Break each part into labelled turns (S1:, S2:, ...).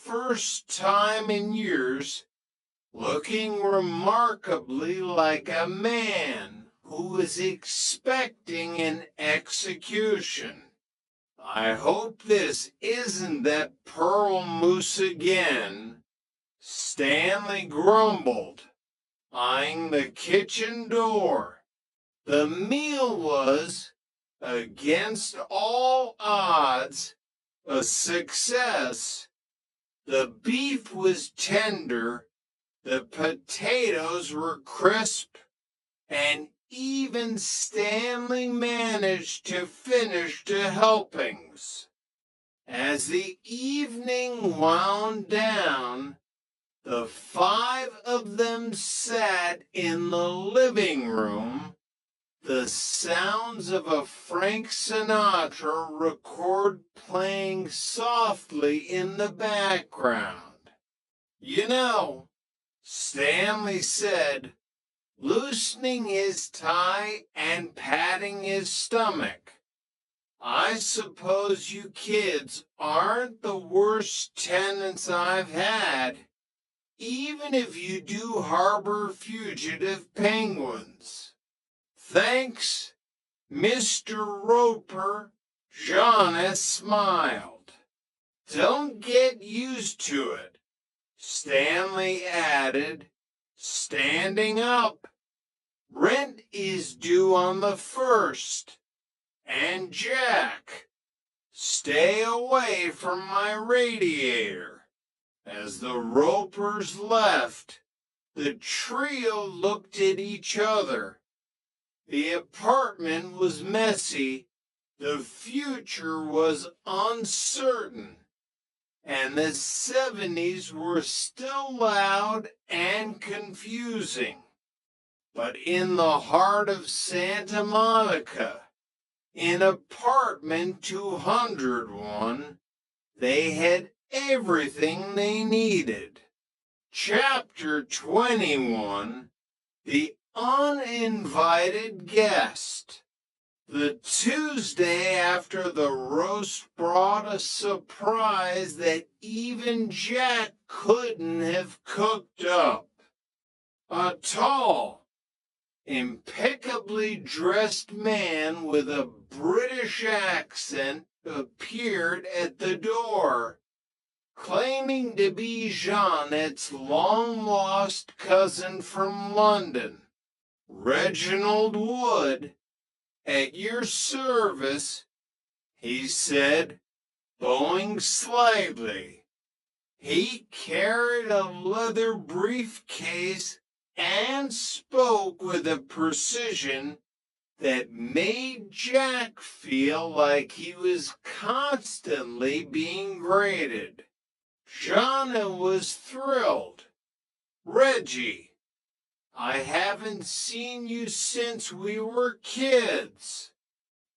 S1: first time in years, looking remarkably like a man who was expecting an execution. I hope this isn't that pearl mousse again, Stanley grumbled, eyeing the kitchen door. The meal was, against all odds, a success. The beef was tender, the potatoes were crisp, and even Stanley managed to finish the helpings. As the evening wound down, the five of them sat in the living room, the sounds of a Frank Sinatra record playing softly in the background. "You know," Stanley said, loosening his tie and patting his stomach, "I suppose you kids aren't the worst tenants I've had, even if you do harbor fugitive penguins." "Thanks, Mr. Roper," Johnny smiled. "Don't get used to it," Stanley added, standing up. "Rent is due on the 1st. And Jack, stay away from my radiator." As the Ropers left, the trio looked at each other. The apartment was messy, the future was uncertain, and the 70s were still loud and confusing. But in the heart of Santa Monica, in apartment 201, they had everything they needed. Chapter 21, The Uninvited Guest. The Tuesday after the roast brought a surprise that even Jack couldn't have cooked up. A tall, impeccably dressed man with a British accent appeared at the door, claiming to be Jeanette's long-lost cousin from London. "Reginald Wood, at your service," he said, bowing slightly. He carried a leather briefcase and spoke with a precision that made Jack feel like he was constantly being graded. Jana was thrilled. "Reggie, I haven't seen you since we were kids."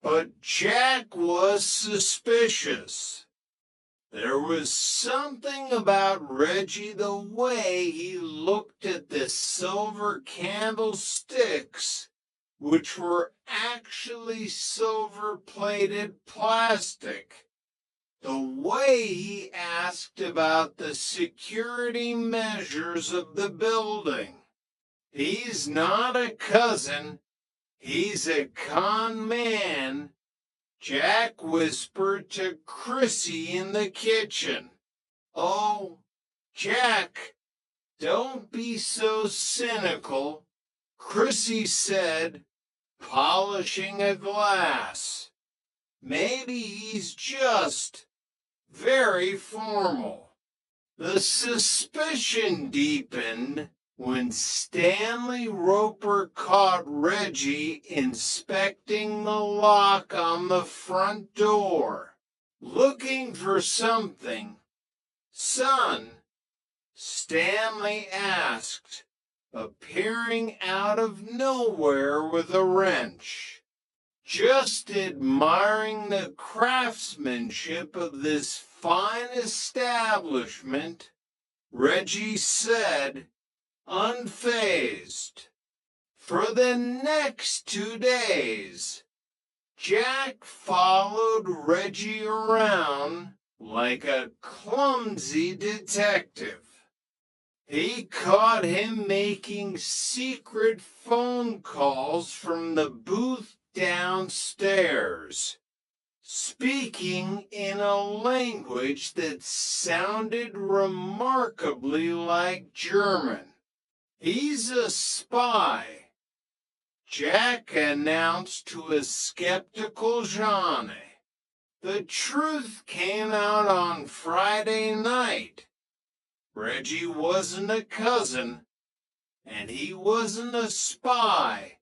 S1: But Jack was suspicious. There was something about Reggie, the way he looked at the silver candlesticks, which were actually silver-plated plastic. The way he asked about the security measures of the building. "He's not a cousin, he's a con man," Jack whispered to Chrissy in the kitchen. "Oh, Jack, don't be so cynical," Chrissy said, polishing a glass. "Maybe he's just very formal." The suspicion deepened when Stanley Roper caught Reggie inspecting the lock on the front door, looking for something. "Son," Stanley asked, appearing out of nowhere with a wrench. "Just admiring the craftsmanship of this fine establishment," Reggie said, unfazed. For the next 2 days, Jack followed Reggie around like a clumsy detective. He caught him making secret phone calls from the booth downstairs, speaking in a language that sounded remarkably like German. "He's a spy," Jack announced to a skeptical Johnny. "The truth came out on Friday night. Reggie wasn't a cousin, and he wasn't a spy.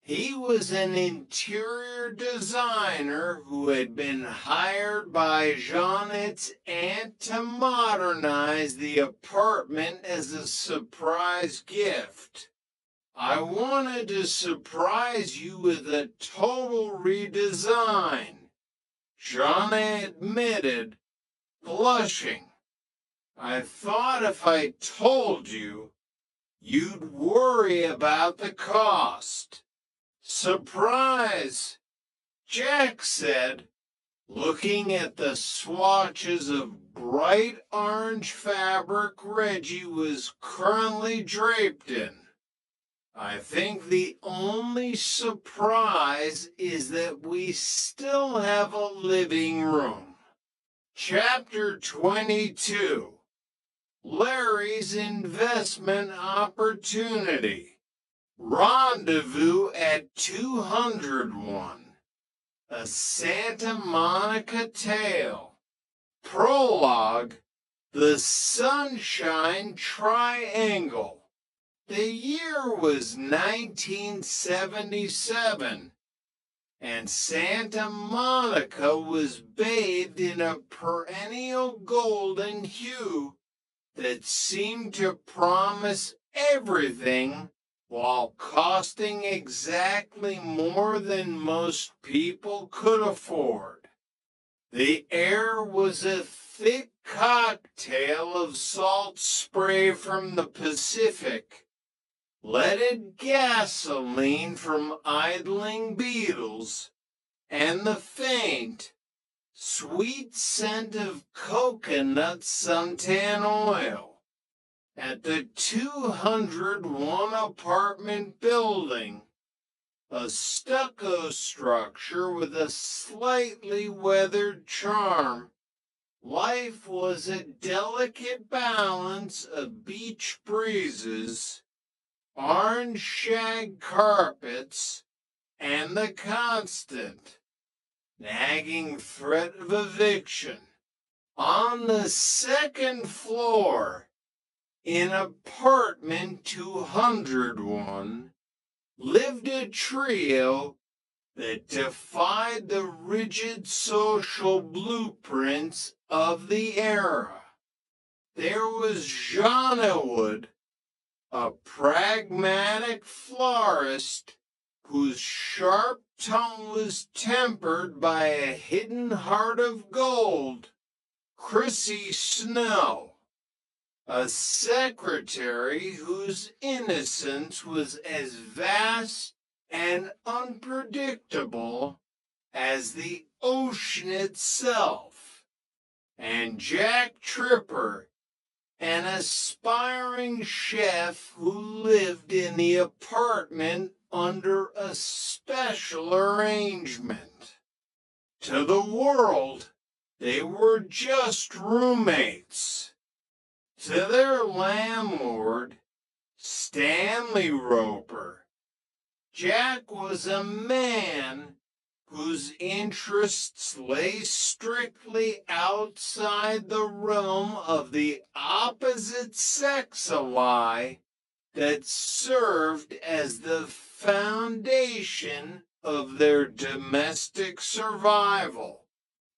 S1: He was an interior designer who had been hired by Jeanette's aunt to modernize the apartment as a surprise gift. I wanted to surprise you with a total redesign," Jeanette admitted, blushing. "I thought if I told you, you'd worry about the cost." "Surprise," Jack said, looking at the swatches of bright orange fabric Reggie was currently draped in. "I think the only surprise is that we still have a living room." Chapter 22. Larry's Investment Opportunity. Rendezvous at 201. A Santa Monica Tale. Prologue. The Sunshine Triangle. The year was 1977, and Santa Monica was bathed in a perennial golden hue that seemed to promise everything while costing exactly more than most people could afford. The air was a thick cocktail of salt spray from the Pacific, leaded gasoline from idling beetles, and the faint, sweet scent of coconut suntan oil. At the 201 apartment building, a stucco structure with a slightly weathered charm, life was a delicate balance of beach breezes, orange shag carpets, and the constant, nagging threat of eviction. On the second floor, in apartment 201, lived a trio that defied the rigid social blueprints of the era. There was Johnnywood, a pragmatic florist whose sharp tongue was tempered by a hidden heart of gold, Chrissy Snow, a secretary whose innocence was as vast and unpredictable as the ocean itself, and Jack Tripper, an aspiring chef who lived in the apartment under a special arrangement. To the world, they were just roommates. To their landlord, Stanley Roper, Jack was a man whose interests lay strictly outside the realm of the opposite sex ally that served as the foundation of their domestic survival.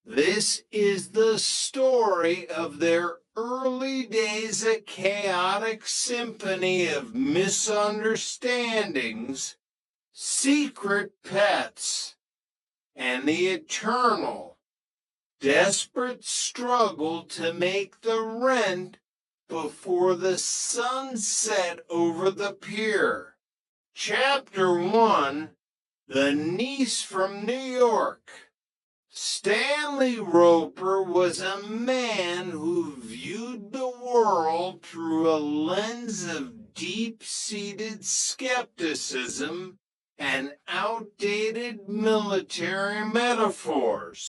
S1: This is the story of their early days, a chaotic symphony of misunderstandings, secret pets, and the eternal, desperate struggle to make the rent before the sun set over the pier. Chapter 1. The Niece from New York. Stanley Roper was a man who viewed the world through a lens of deep-seated skepticism and outdated military metaphors.